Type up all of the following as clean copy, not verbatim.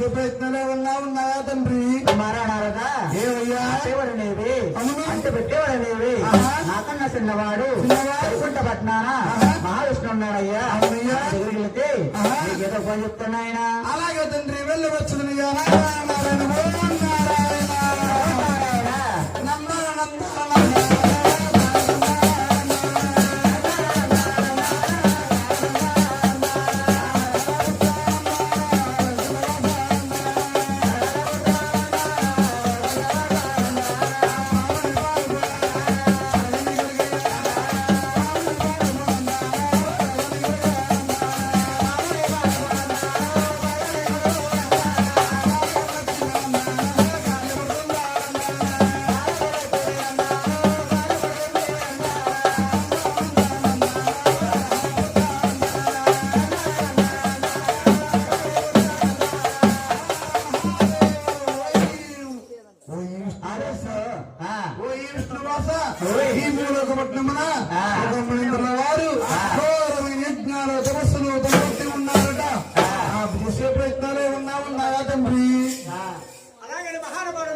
ప్రయత్నాలే ఉన్నాయా తండ్రి? మారాడారదా ఏవయ్యా పెట్టేవాడనేవి అంటే పెట్టేవాడనేవి నాకన్నా చిన్నవాడు కైకుంట పట్నాన మహావిష్ణు ఉన్నాడయ్యా. దగ్గరికి వెళ్తే నీకేదో పని చెప్తున్నాయన. అలాగే తండ్రి వెళ్ళవచ్చు. వారు ఘోరమైన యజ్ఞాలు తపస్సులు తలపెట్టి ఉన్నారట. చేసే ప్రయత్నాలే ఉన్నాయా తండ్రి? అలాగే మహానుభావుడు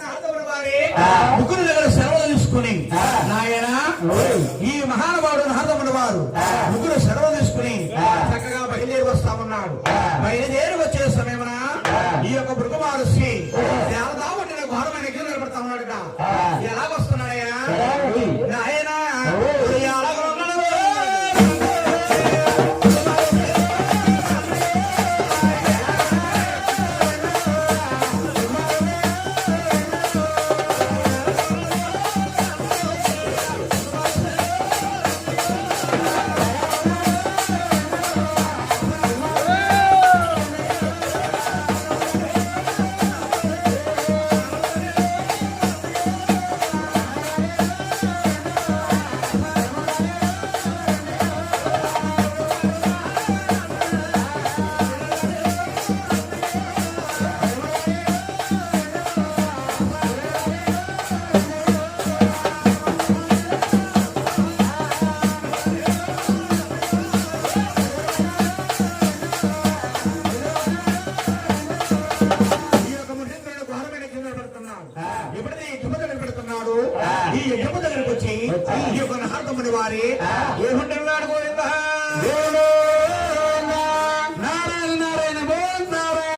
ముగ్గురు దగ్గర సెలవులు తీసుకుని నాయన ఈ మహానుభావుడు నారదముడు వారు ముగ్గురు సెలవులు తీసుకుని చక్కగా బయలుదేరి వస్తా ఉన్నాడు. బయలుదేరి వచ్చే సమయమున ఈ యొక్క భృగు మహర్షి దేవదాపట్టిన ఘోరమైన ఎగ్గులు నిలబడతా ఉన్నాడుట. ఎలా వస్తున్నాడయ్యా నాయన? ఈ యజ్ఞము దగ్గరకు వచ్చి ఈ యొక్క నారదముని వారి